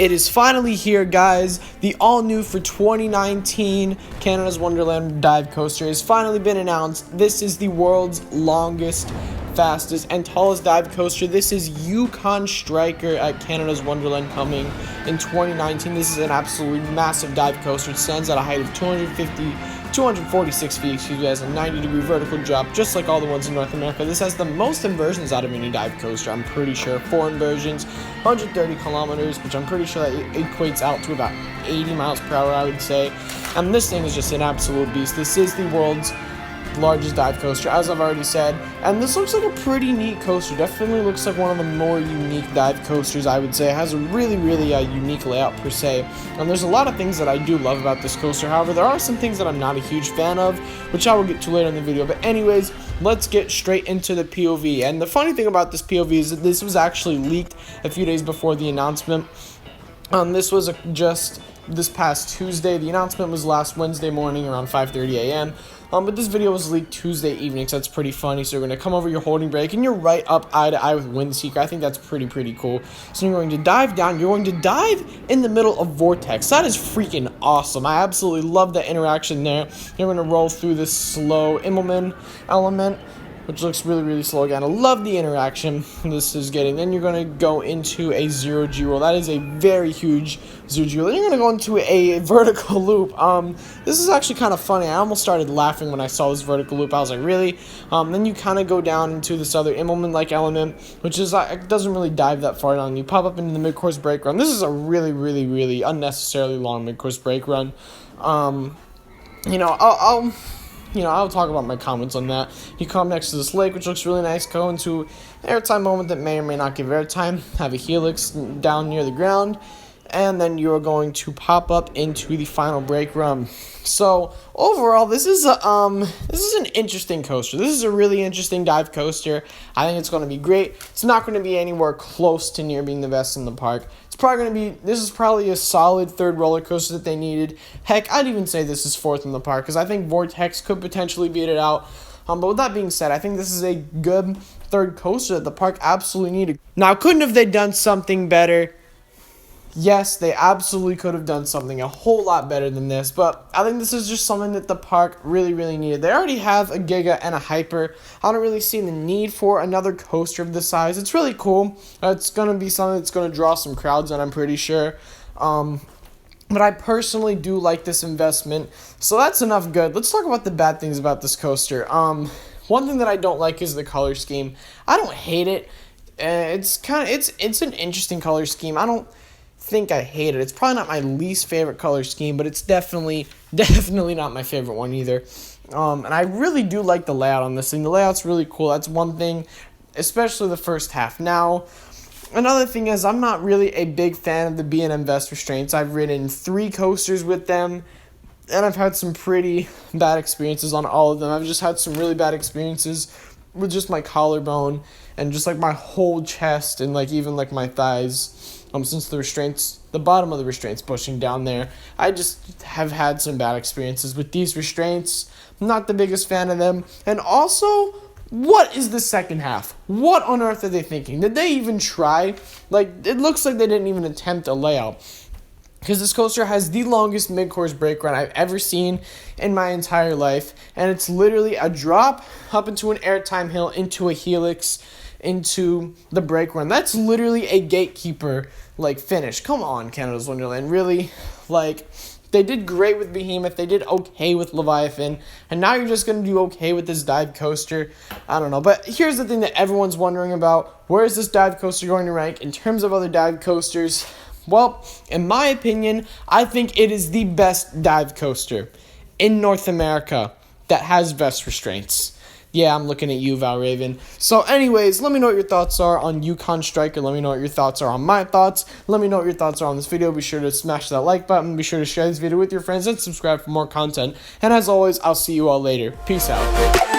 It is finally here, guys. The all-new for 2019 Canada's Wonderland dive coaster has finally been announced. This is the world's longest, fastest, and tallest dive coaster. This is Yukon Striker at Canada's Wonderland coming in 2019. This is an absolutely massive dive coaster. It stands at a height of 246 feet, has a 90-degree vertical drop, just like all the ones in North America. This has the most inversions out of any dive coaster, I'm pretty sure. 4 inversions, 130 kilometers, which I'm pretty sure that equates out to about 80 miles per hour, I would say. And this thing is just an absolute beast. This is the world's largest dive coaster, as I've already said, and this looks like a pretty neat coaster. Definitely looks like one of the more unique dive coasters, I would say. It has a really unique layout per se, and there's a lot of things that I do love about this coaster. However, there are some things that I'm not a huge fan of, which I will get to later in the video. But anyways, let's get straight into the POV. And the funny thing about this POV is that this was actually leaked a few days before the announcement. This was just this past Tuesday. The announcement was last Wednesday morning around 5:30 a.m. But this video was leaked Tuesday evening, so that's pretty funny. So you're going to come over your holding brake, and you're right up eye to eye with Windseeker. I think that's pretty cool. So you're going to dive down. You're going to dive in the middle of Vortex. That is freaking awesome. I absolutely love the interaction there. You're going to roll through this slow Immelman element, which looks really slow again. I love the interaction this is getting. Then you're going to go into a zero-G roll. That is a very huge zero-G roll. Then you're going to go into a vertical loop. This is actually kind of funny. I almost started laughing when I saw this vertical loop. I was like, really? Then you kind of go down into this other Immelman-like element, which is it doesn't really dive that far down. You pop up into the mid-course brake run. This is a really unnecessarily long mid-course brake run. I'll talk about my comments on that. You come next to this lake, which looks really nice. Go into an airtime moment that may or may not give airtime. Have a helix down near the ground. And then you're going to pop up into the final brake run. So overall, this is an interesting coaster. This is a really interesting dive coaster. I think it's going to be great. It's not going to be anywhere close to near being the best in the park. This is probably a solid third roller coaster that they needed. Heck, I'd even say this is fourth in the park, because I think Vortex could potentially beat it out. But with that being said, I think this is a good third coaster that the park absolutely needed. Now, couldn't have they done something better? Yes, they absolutely could have done something a whole lot better than this, but I think this is just something that the park really needed. They already have a Giga and a Hyper. I don't really see the need for another coaster of this size. It's really cool. It's going to be something that's going to draw some crowds, and I'm pretty sure. But I personally do like this investment, so that's enough good. Let's talk about the bad things about this coaster. One thing that I don't like is the color scheme. I don't hate it. It's an interesting color scheme. I don't think I hate it. It's probably not my least favorite color scheme, but it's definitely not my favorite one either. And I really do like the layout on this thing. The layout's really cool. That's one thing, especially the first half. Now, another thing is I'm not really a big fan of the B&M Vest restraints. I've ridden 3 coasters with them, and I've had some pretty bad experiences on all of them. I've just had some really bad experiences with just my collarbone and just like my whole chest and like even like my thighs. Since the bottom of the restraint's pushing down there, I just have had some bad experiences with these restraints. I'm not the biggest fan of them. And also, what is the second half? What on earth are they thinking? Did they even try? Like, it looks like they didn't even attempt a layout, because this coaster has the longest mid-course brake run I've ever seen in my entire life, and it's literally a drop up into an airtime hill, into a helix, into the brake run. That's literally a gatekeeper finish. Come on, Canada's Wonderland, really? They did great with Behemoth, they did okay with Leviathan, and now you're just going to do okay with this dive coaster. I don't know, but here's the thing that everyone's wondering about. Where is this dive coaster going to rank in terms of other dive coasters? Well, in my opinion, I think it is the best dive coaster in North America that has vest restraints. Yeah, I'm looking at you, Val Raven. So anyways, let me know what your thoughts are on Yukon Striker. Let me know what your thoughts are on my thoughts. Let me know what your thoughts are on this video. Be sure to smash that like button. Be sure to share this video with your friends and subscribe for more content. And as always, I'll see you all later. Peace out.